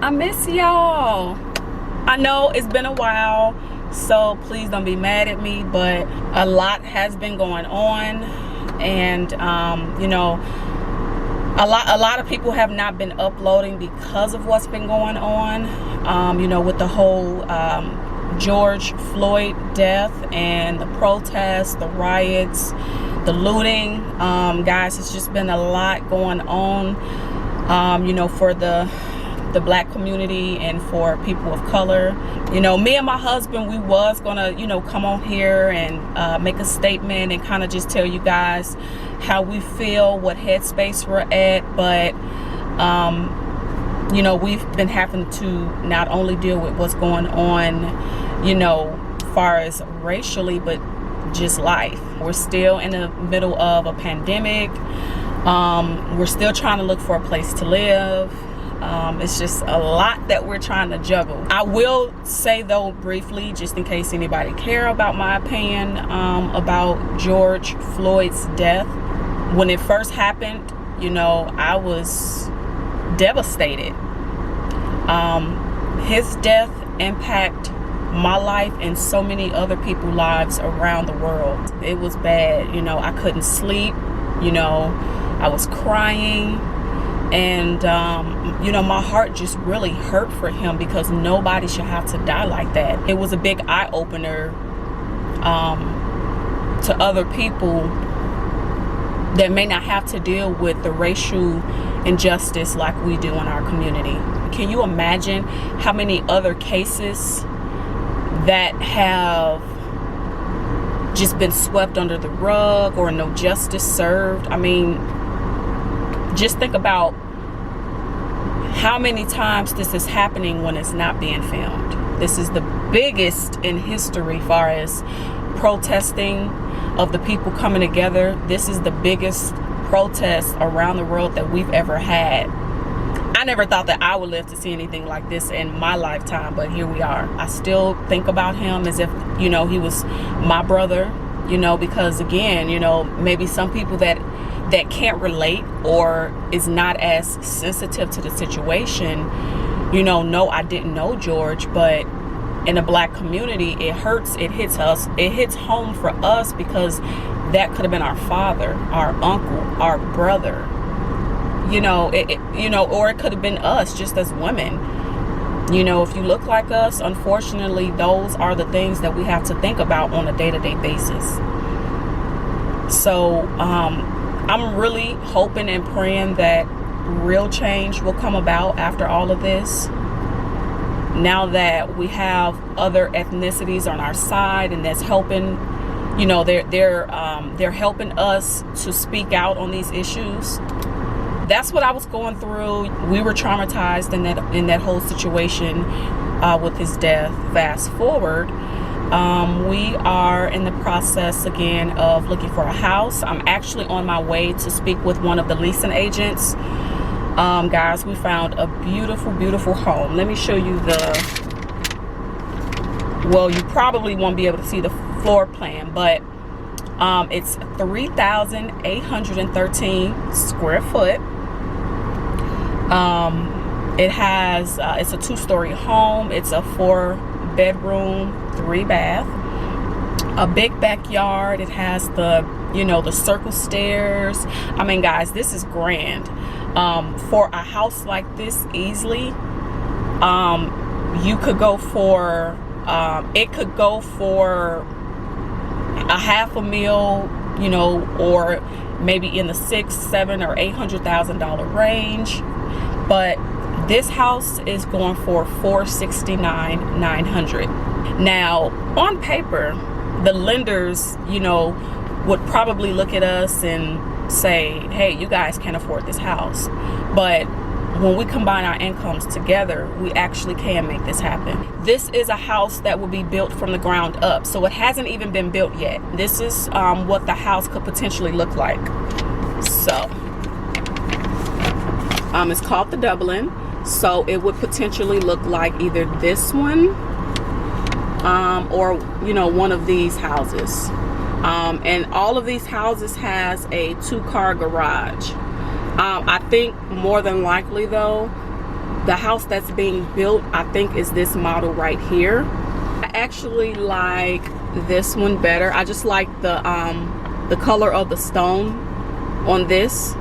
I miss y'all. I know it's been a while, so please don't be mad at me, but a lot has been going on, and you know, a lot of people have not been uploading because of what's been going on, you know, with the whole George Floyd death and the protests, the riots, the looting. Guys, it's just been a lot going on, you know, for the black community and for people of color. You know, me and my husband, we was gonna, you know, come on here and make a statement and kind of just tell you guys how we feel, what headspace we're at, but you know, we've been having to not only deal with what's going on, you know, far as racially, but just life. We're still in the middle of a pandemic. We're still trying to look for a place to live. It's just a lot that we're trying to juggle. I will say though, briefly, just in case anybody care about my opinion about George Floyd's death. When it first happened, you know, I was devastated. His death impacted my life and so many other people's lives around the world. It was bad. You know, I couldn't sleep. You know, I was crying. And you know, my heart just really hurt for him, because nobody should have to die like that. It was a big eye-opener to other people that may not have to deal with the racial injustice like we do in our community. Can you imagine how many other cases that have just been swept under the rug or no justice served? I mean, just think about how many times this is happening when it's not being filmed. This is the biggest in history far as protesting of the people coming together. This is the biggest protest around the world that we've ever had. I never thought that I would live to see anything like this in my lifetime, but here we are. I still think about him as if, you know, he was my brother, you know, because again, you know, maybe some people that can't relate or is not as sensitive to the situation, you know, no, I didn't know George, but in the black community, it hurts, it hits us, it hits home for us, because that could have been our father, our uncle, our brother, you know, you know, or it could have been us just as women. You know, if you look like us, unfortunately, those are the things that we have to think about on a day-to-day basis. So I'm really hoping and praying that real change will come about after all of this. Now that we have other ethnicities on our side, and that's helping, you know, they're helping us to speak out on these issues. That's what I was going through. We were traumatized in that whole situation with his death. Fast forward, we are in the process again of looking for a house. I'm actually on my way to speak with one of the leasing agents. Guys, we found a beautiful, beautiful home. Let me show you well, you probably won't be able to see the floor plan, but it's 3,813 square foot. It has, it's a 2-story home. It's a 4-bedroom, 3-bath, a big backyard. It has the, you know, the circle stairs. I mean, guys, this is grand. For a house like this, easily, you could go for, it could go for $500,000, you know, or maybe in the $600,000, $700,000, or $800,000 range. But this house is going for $469,900. Now, on paper, the lenders, you know, would probably look at us and say, hey, you guys can't afford this house. But when we combine our incomes together, we actually can make this happen. This is a house that will be built from the ground up, so it hasn't even been built yet. This is what the house could potentially look like. So it's called the Dublin, so it would potentially look like either this one or, you know, one of these houses. And all of these houses has a 2-car garage. I think more than likely though, The house that's being built, I think, is this model right here. I actually like this one better. I just like the color of the stone on this.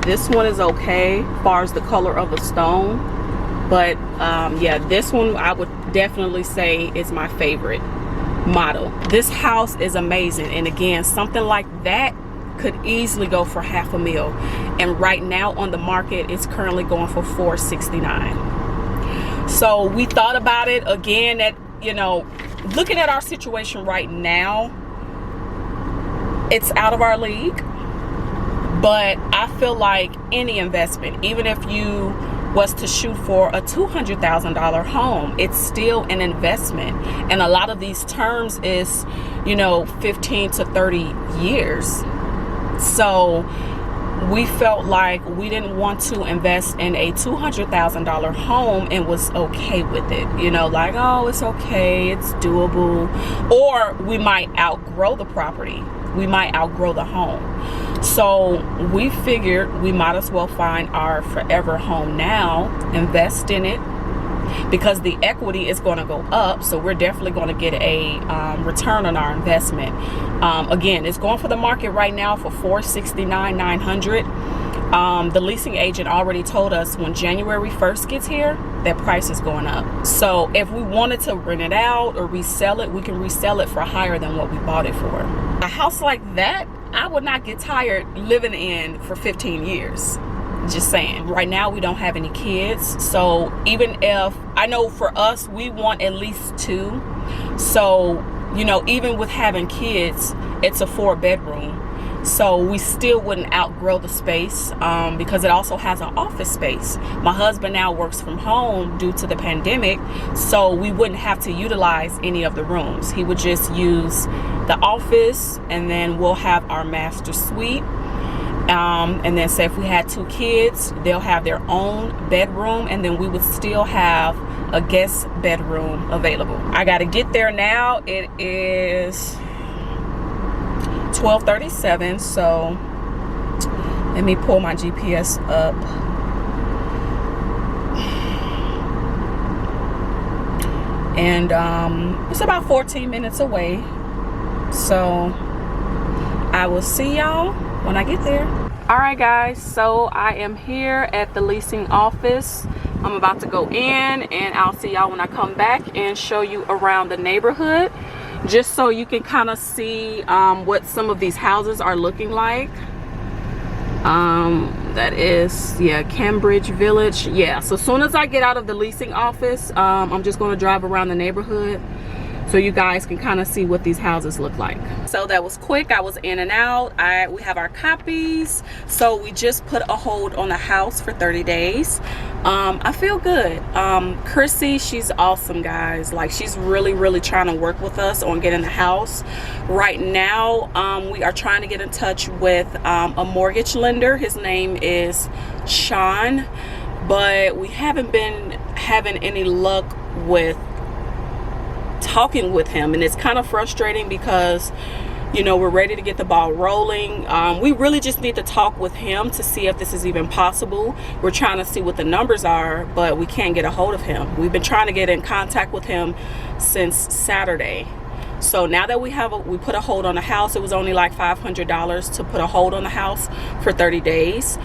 This one is okay as far as the color of the stone, but yeah, this one I would definitely say is my favorite model. This house is amazing, and again, something like that could easily go for $500,000, and right now on the market it's currently going for $469,000. So we thought about it again, that, you know, looking at our situation right now, it's out of our league. But I feel like any investment, even if you was to shoot for a $200,000 home, it's still an investment. And a lot of these terms is, you know, 15 to 30 years. So we felt like we didn't want to invest in a $200,000 home and was okay with it. You know, like, oh, it's okay, it's doable. Or we might outgrow the property. We might outgrow the home. So we figured we might as well find our forever home now, invest in it, because the equity is going to go up. So we're definitely going to get a return on our investment. Again, it's going for the market right now for $469,900. The leasing agent already told us when January 1st gets here, that price is going up. So if we wanted to rent it out or resell it, we can resell it for higher than what we bought it for. A house like that, I would not get tired living in for 15 years. Just saying. Right now we don't have any kids, so even if, I know for us, we want at least 2. So, you know, even with having kids, it's a 4-bedroom. So we still wouldn't outgrow the space, because it also has an office space. My husband now works from home due to the pandemic, so we wouldn't have to utilize any of the rooms. He would just use the office, and then we'll have our master suite. And then say if we had 2 kids, they'll have their own bedroom, and then we would still have a guest bedroom available. I gotta get there now. It is 12:37, so let me pull my GPS up. And it's about 14 minutes away, so I will see y'all when I get there. All right guys, so I am here at the leasing office. I'm about to go in, and I'll see y'all when I come back and show you around the neighborhood, just so you can kind of see what some of these houses are looking like. That is, yeah, Cambridge Village. Yeah, so as soon as I get out of the leasing office, I'm just going to drive around the neighborhood so you guys can kind of see what these houses look like. So that was quick. I was in and out. We have our copies. So we just put a hold on the house for 30 days. I feel good. Chrissy, she's awesome, guys. Like, she's really trying to work with us on getting the house. Right now, we are trying to get in touch with a mortgage lender. His name is Sean, but we haven't been having any luck with talking with him, and it's kind of frustrating because, you know, we're ready to get the ball rolling. We really just need to talk with him to see if this is even possible. We're trying to see what the numbers are, but we can't get a hold of him. We've been trying to get in contact with him since Saturday. So now that we put a hold on the house, it was only like $500 to put a hold on the house for 30 days.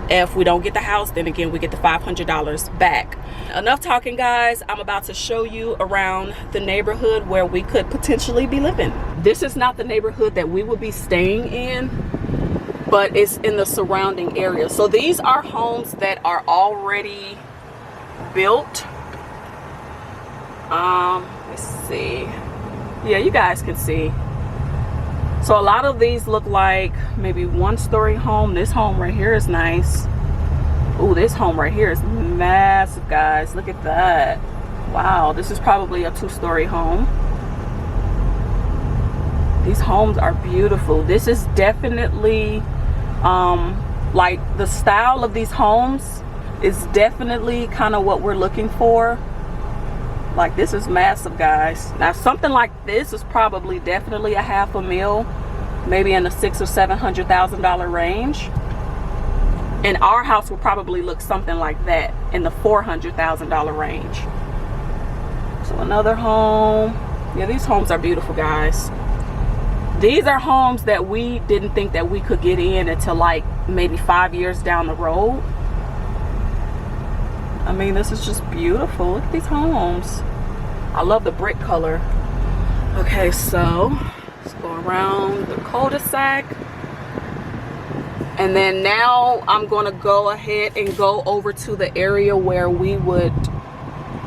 If we don't get the house, then again we get the $500 back. Enough talking, guys. I'm about to show you around the neighborhood where we could potentially be living. This is not the neighborhood that we would be staying in, but it's in the surrounding area. So these are homes that are already built. Let's see. Yeah, you guys can see. So a lot of these look like maybe 1-story home. This home right here is nice. Ooh, this home right here is massive, guys. Look at that. Wow, this is probably a 2-story home. These homes are beautiful. This is definitely like the style of these homes is definitely kind of what we're looking for. Like, this is massive, guys. Now something like this is probably definitely a $500,000, maybe in the $600,000 or $700,000 range. And our house will probably look something like that in the $400,000 range. So another home. Yeah, these homes are beautiful, guys. These are homes that we didn't think that we could get in until like maybe 5 years down the road. I mean, this is just beautiful. Look at these homes. I love the brick color. Okay, so let's go around the cul-de-sac. And then now I'm going to go ahead and go over to the area where we would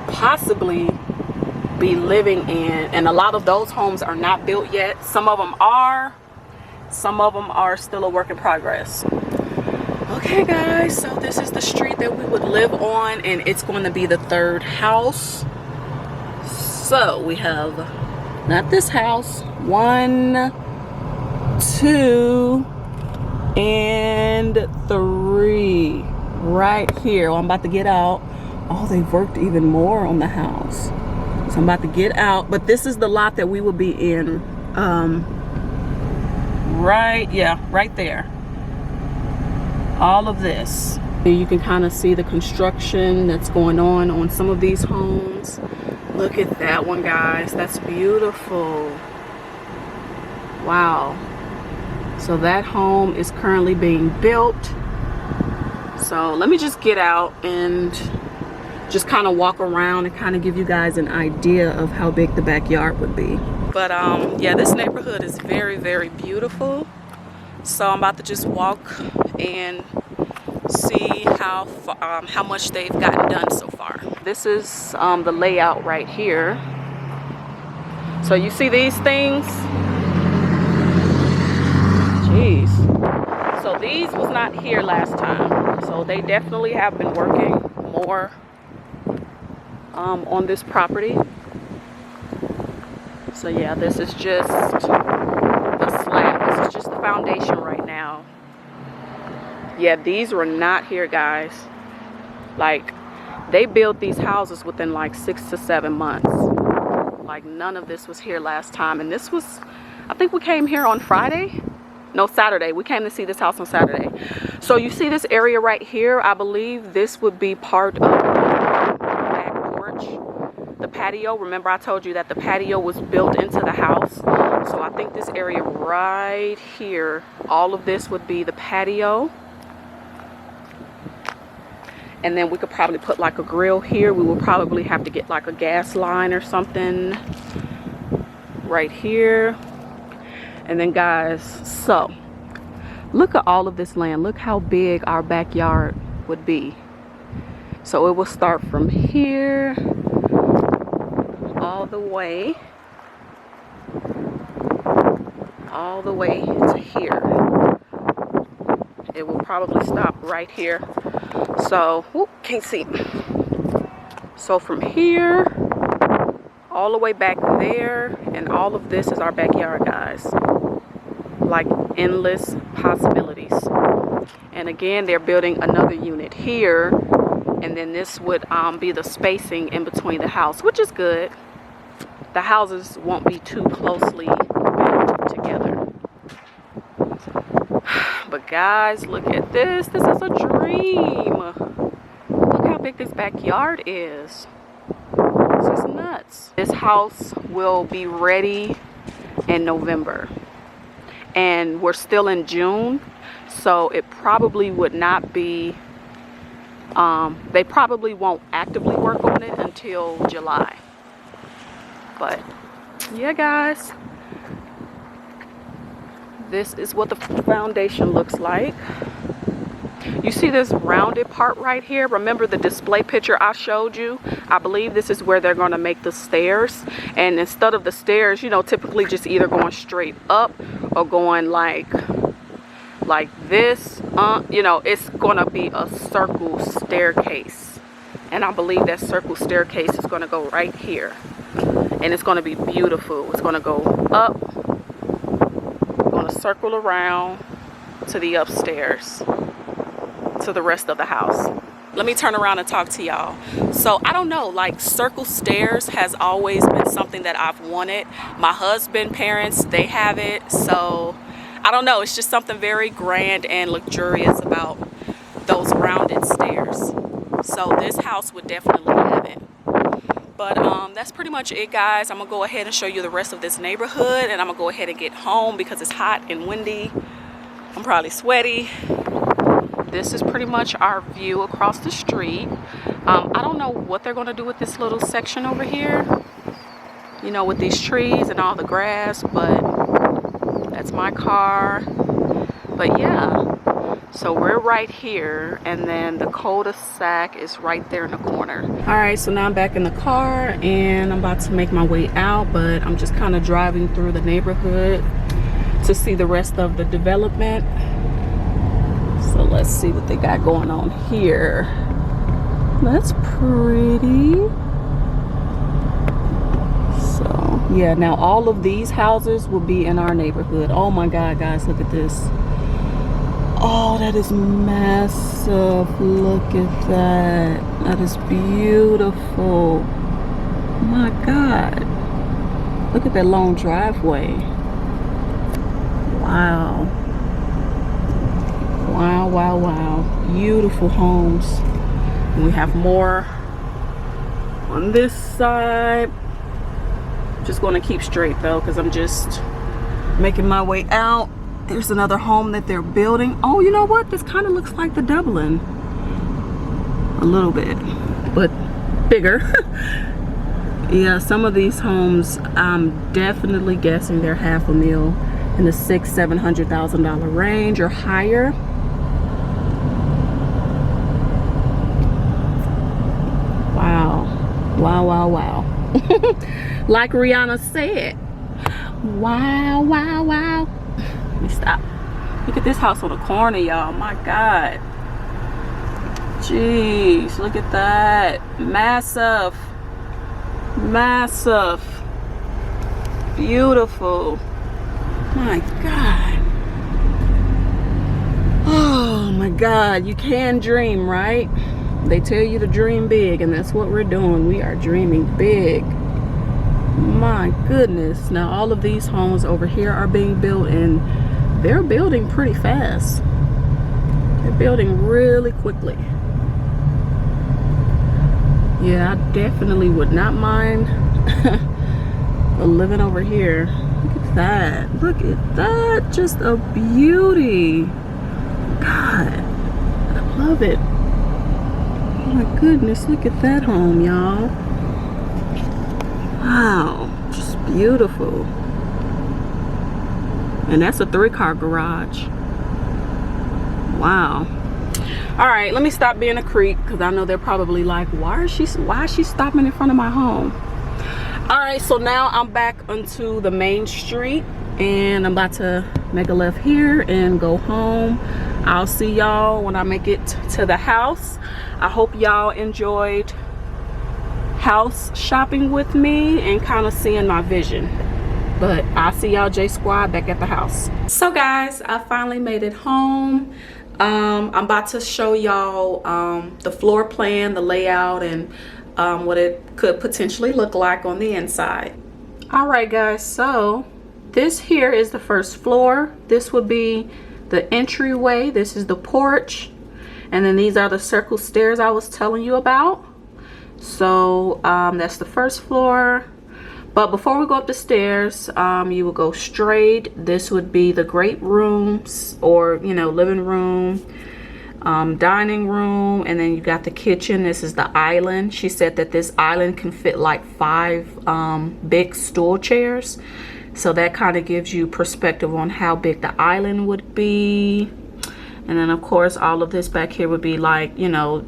possibly be living in. And a lot of those homes are not built yet. Some of them are. Some of them are still a work in progress. Okay, guys, so this is the street that we would live on, and it's going to be the third house. So we have, not this house, 1, 2, and 3 right here. Well, I'm about to get out. Oh, they've worked even more on the house. So I'm about to get out, but this is the lot that we will be in. Right there. All of this. You can kind of see the construction that's going on some of these homes. Look at that one, guys. That's beautiful. Wow. So that home is currently being built. So let me just get out and just kind of walk around and kind of give you guys an idea of how big the backyard would be. But yeah, this neighborhood is very, very beautiful. So I'm about to just walk and see how much they've gotten done so far. This is the layout right here. So you see these things? Jeez. So these was not here last time. So they definitely have been working more on this property. So yeah, this is just the slab. This is just the foundation right now. Yeah, these were not here, guys. Like, they built these houses within like 6 to 7 months. Like, none of this was here last time. And this was, I think we came here on Friday. No, Saturday. We came to see this house on Saturday. So you see this area right here? I believe this would be part of the back porch, the patio. Remember I told you that the patio was built into the house. So I think this area right here, all of this would be the patio. And then we could probably put like a grill here. We will probably have to get like a gas line or something right here. And then, guys, so look at all of this land. Look how big our backyard would be. So it will start from here all the way to here. It will probably stop right here. So, whoop, can't see. So from here all the way back there, and all of this is our backyard, guys. Like, endless possibilities. And again, they're building another unit here, and then this would be the spacing in between the house, which is good. The houses won't be too closely together. But guys, look at this. This is a dream. Look how big this backyard is. This is nuts. This house will be ready in November. And we're still in June. So it probably would not be, they probably won't actively work on it until July. But yeah, guys. This is what the foundation looks like. You see this rounded part right here? Remember the display picture I showed you? I believe this is where they're going to make the stairs. And instead of the stairs, you know, typically just either going straight up or going like this. You know, it's going to be a circle staircase. And I believe that circle staircase is going to go right here. And it's going to be beautiful. It's going to go up. Circle around to the upstairs, to the rest of the house. Let me turn around and talk to y'all. So I don't know, like, circle stairs has always been something that I've wanted. My husband's parents, they have it. So I don't know, it's just something very grand and luxurious about those rounded stairs. So this house would definitely have it. But that's pretty much it, guys. I'm gonna go ahead and show you the rest of this neighborhood, and I'm gonna go ahead and get home because it's hot and windy. I'm probably sweaty. This is pretty much our view across the street. I don't know what they're gonna do with this little section over here, you know, with these trees and all the grass, but that's my car. But yeah, so we're right here, and then the cul-de-sac is right there in the corner. All right, so now I'm back in the car and I'm about to make my way out, but I'm just kind of driving through the neighborhood to see the rest of the development. So let's see what they got going on here. That's pretty. So yeah, now all of these houses will be in our neighborhood. Oh my God, guys, look at this. Oh, that is massive. Look at that. That is beautiful. My God. Look at that long driveway. Wow. Wow, wow, wow. Beautiful homes. And we have more on this side. Just going to keep straight though, because I'm just making my way out. There's another home that they're building. Oh, you know what? This kind of looks like the Dublin. A little bit, but bigger. Yeah, some of these homes, I'm definitely guessing they're $500,000 in the $600,000-700,000 range or higher. Wow, wow, wow, wow. Like Rihanna said, wow, wow, wow. Let me stop. Look at this house on the corner, y'all. My God. Jeez, look at that. Massive. Massive. Beautiful. My God. Oh my God. You can dream, right? They tell you to dream big, and that's what we're doing. We are dreaming big. My goodness. Now all of these homes over here are being built, and they're building pretty fast. They're building really quickly. Yeah, I definitely would not mind living over here. Look at that. Look at that. Just a beauty. God, I love it. Oh my goodness, look at that home, y'all. Wow, just beautiful. And that's a 3-car garage. Wow. All right, let me stop being a creep, because I know they're probably like, why is she stopping in front of my home? All right, so now I'm back onto the main street, and I'm about to make a left here and go home. I'll see y'all when I make it to the house. I hope y'all enjoyed house shopping with me and kind of seeing my vision. But I'll see y'all J Squad back at the house. So guys, I finally made it home. I'm about to show y'all the floor plan, the layout, and what it could potentially look like on the inside. All right guys, so this here is the first floor. This would be the entryway. This is the porch, and then these are the circle stairs I was telling you about. So that's the first floor. But before we go up the stairs, you will go straight. This would be the great rooms, or you know, living room, dining room, and then you got the kitchen. This is the island. She said that this island can fit like 5 big stool chairs, so that kind of gives you perspective on how big the island would be. And then of course all of this back here would be like, you know,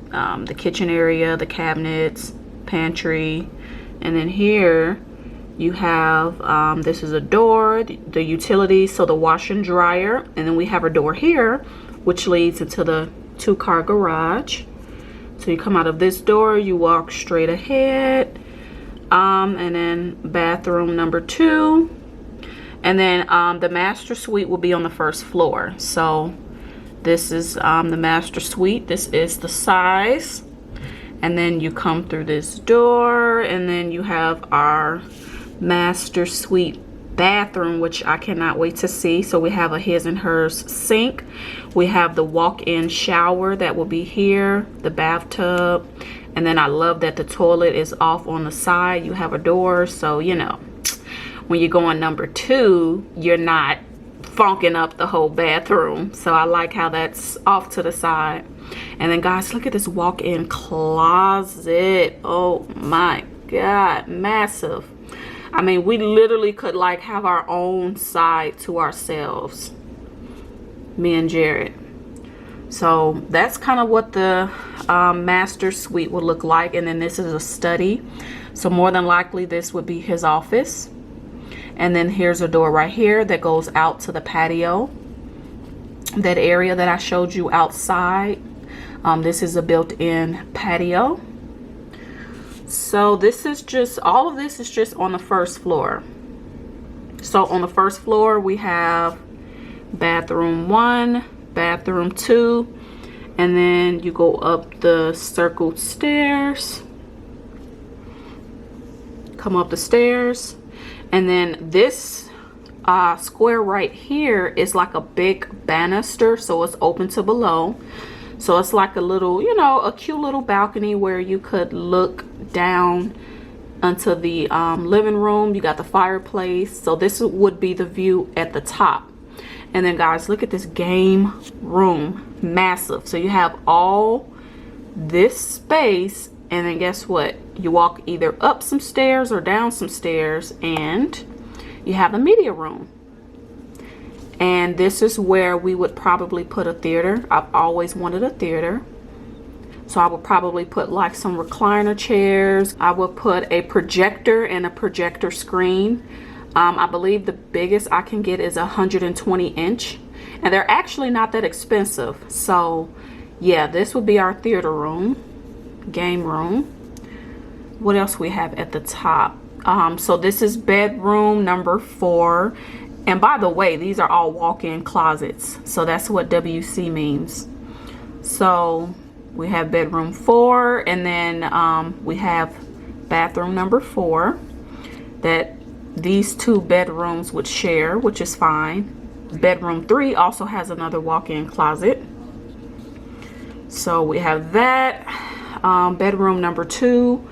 the kitchen area, the cabinets, pantry. And then here you have this is a door, the utilities, so the washer and dryer. And then we have a door here which leads into the 2-car garage. So you come out of this door, you walk straight ahead, and then bathroom number 2, and then the master suite will be on the first floor. So this is the master suite. This is the size, and then you come through this door, and then you have our master suite bathroom, which I cannot wait to see. So we have a his and hers sink. We have the walk-in shower that will be here, the bathtub. And then I love that the toilet is off on the side. You have a door, so you know, when you go on number 2, you're not funking up the whole bathroom. So I like how that's off to the side. And then guys, look at this walk-in closet. Oh my God, massive. I mean, we literally could like have our own side to ourselves, me and Jared. So that's kind of what the master suite would look like. And then this is a study, so more than likely this would be his office. And then here's a door right here that goes out to the patio, that area that I showed you outside. This is a built-in patio. So this is just, all of this is just on the first floor. So on the first floor we have bathroom 1, bathroom 2, and then you go up the circled stairs, come up the stairs, and then this square right here is like a big banister, so it's open to below. So it's like a little, you know, a cute little balcony where you could look down onto the living room. You got the fireplace, so this would be the view at the top. And then guys, look at this game room, massive. So you have all this space, and then guess what, you walk either up some stairs or down some stairs and you have a media room. And this is where we would probably put a theater. I've always wanted a theater, so I would probably put like some recliner chairs. I would put a projector and a projector screen. I believe the biggest I can get is 120 inch, and they're actually not that expensive. So yeah, this would be our theater room, game room. What else we have at the top? So this is bedroom number 4. And by the way, these are all walk-in closets, so that's what WC means. So we have bedroom 4, and then we have bathroom number 4 that these 2 bedrooms would share, which is fine. Bedroom 3 also has another walk-in closet. So we have that. Bedroom number 2,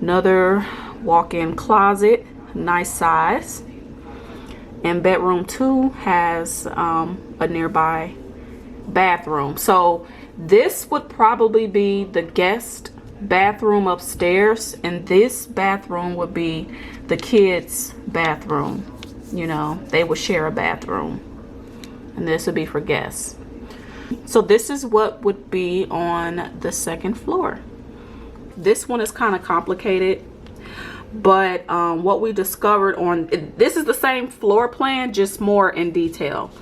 another walk-in closet, nice size. And bedroom 2 has a nearby bathroom. So this would probably be the guest bathroom upstairs, and this bathroom would be the kids' bathroom. You know, they would share a bathroom, and this would be for guests. So this is what would be on the second floor. This one is kind of complicated, but what we discovered on this is the same floor plan, just more in detail.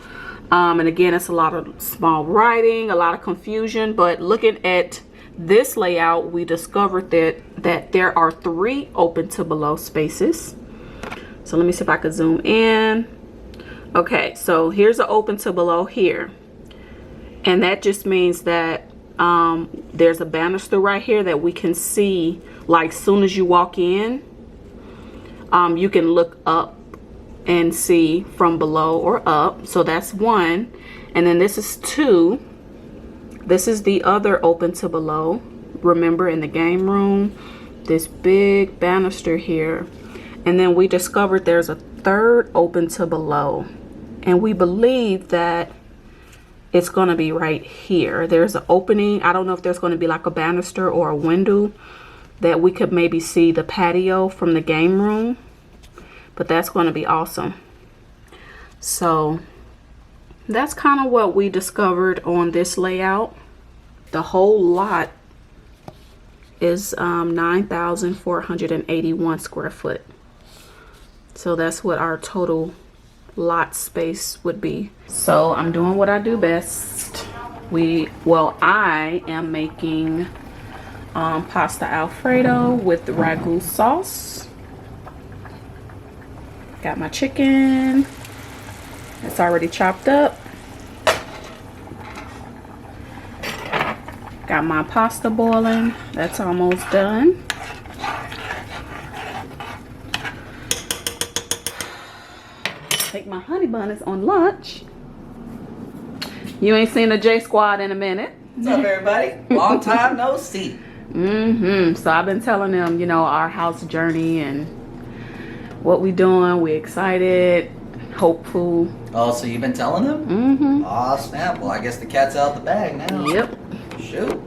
And again, it's a lot of small writing, a lot of confusion, but looking at this layout, we discovered that there are 3 open to below spaces. So let me see if I could zoom in. Okay, so here's an open to below here, and that just means that there's a banister right here that we can see, like soon as you walk in. You can look up and see from below or up. So that's 1. And then this is 2. This is the other open to below. Remember, in the game room, this big banister here. And then we discovered there's a 3rd open to below. And we believe that it's going to be right here. There's an opening. I don't know if there's going to be like a banister or a window that we could maybe see the patio from the game room, but that's going to be awesome. So that's kind of what we discovered on this layout. The whole lot is 9,481 square foot. So that's what our total lot space would be. So I'm doing what I do best. I am making pasta Alfredo with the ragu sauce. Got my chicken. It's already chopped up. Got my pasta boiling. That's almost done. take my honey buns on lunch. You ain't seen the J Squad in a minute. What's up, everybody? Long time no see. So I've been telling them, you know, our house journey and what we doing. We excited, hopeful. Oh, so you've been telling them? Aw, snap. Well, I guess the cat's out the bag now. Yep. Shoot.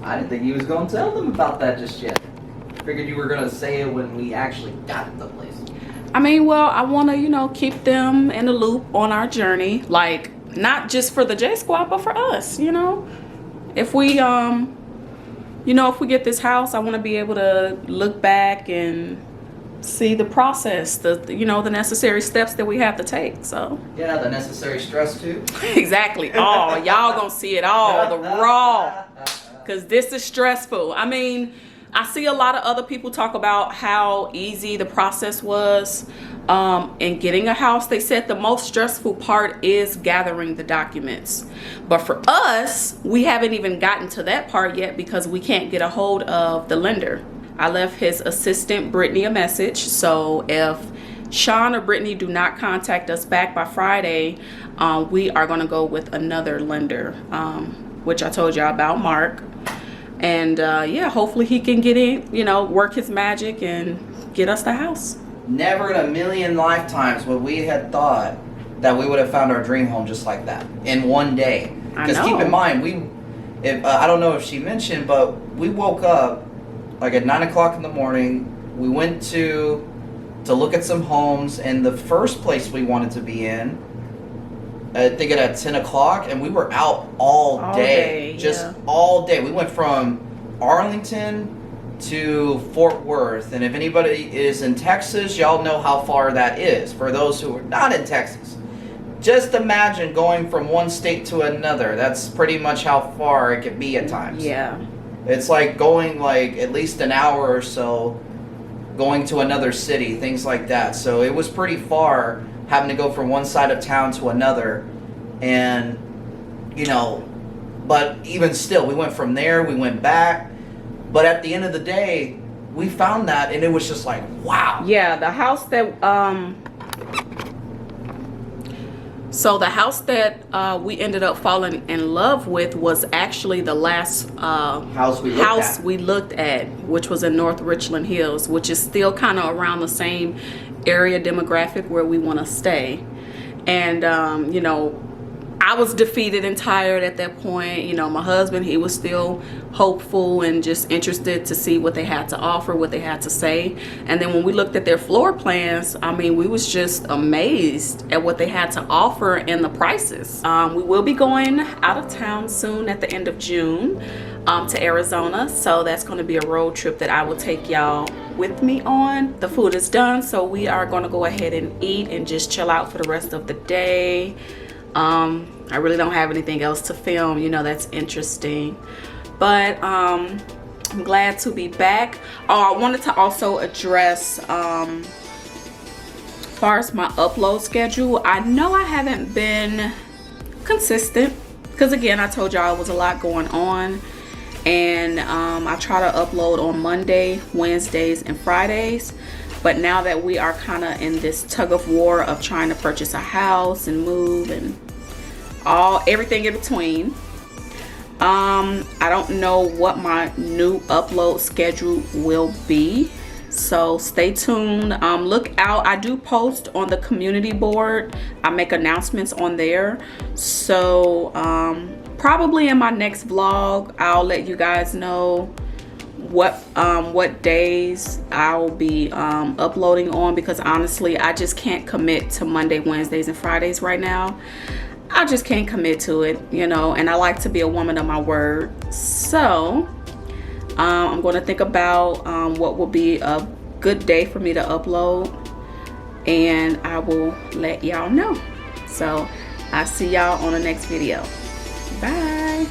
I didn't think you was going to tell them about that just yet. Figured you were going to say it when we actually got the place. I mean, well, I want to, you know, keep them in the loop on our journey. Like, not just for the J Squad, but for us, you know. If we, you know, if we get this house, I want to be able to look back and see the process, you know, the necessary steps that we have to take. So yeah, the necessary stress too. Exactly. Oh, y'all gonna see it all, the raw, because this is stressful. I mean, I see a lot of other people talk about how easy the process was in getting a house. They said the most stressful part is gathering the documents. But for us, we haven't even gotten to that part yet because we can't get a hold of the lender. I left his assistant, Brittany, a message. So if Sean or Brittany do not contact us back by Friday, we are going to go with another lender, which I told y'all about, Mark. And yeah, hopefully he can get in, you know, work his magic and get us the house. Never in a million lifetimes would we had thought that we would have found our dream home just like that in one day. Because keep in mind, I don't know if she mentioned, but we woke up like at 9 o'clock in the morning. We went to look at some homes, and the first place we wanted to be in, I think at 10 o'clock, and we were out all day. Just all day. We went from Arlington to Fort Worth, and if anybody is in Texas, y'all know how far that is. For those who are not in Texas, just imagine going from one state to another. That's pretty much how far it can be at times. Yeah. It's like going like at least an hour or so going to another city, things like that. So it was pretty far having to go from one side of town to another. And, you know, but even still, we went from there, we went back. But at the end of the day, we found that, and it was just like, wow. Yeah, the house that, so the house that we ended up falling in love with was actually the last house we looked at, which was in North Richland Hills, which is still kind of around the same area demographic where we want to stay. And, you know, I was defeated and tired at that point. You know, my husband, he was still hopeful and just interested to see what they had to offer, what they had to say. And then when we looked at their floor plans, I mean, we was just amazed at what they had to offer and the prices. We will be going out of town soon at the end of June to Arizona. So that's going to be a road trip that I will take y'all with me on. The food is done, so we are going to go ahead and eat and just chill out for the rest of the day. I really don't have anything else to film, you know, that's interesting. But I'm glad to be back. Oh, I wanted to also address as far as my upload schedule. I know I haven't been consistent because, again, I told y'all it was a lot going on. And I try to upload on Monday, Wednesdays, and Fridays. But now that we are kind of in this tug of war of trying to purchase a house and move and everything in between, I don't know what my new upload schedule will be. So stay tuned. Look out. I do post on the community board. I make announcements on there. So probably in my next vlog, I'll let you guys know what days I'll be uploading on, because honestly I just can't commit to Monday, Wednesdays, and Fridays right now. I just can't commit to it, you know, and I like to be a woman of my word. So I'm going to think about what will be a good day for me to upload, and I will let y'all know. So I'll see y'all on the next video. Bye.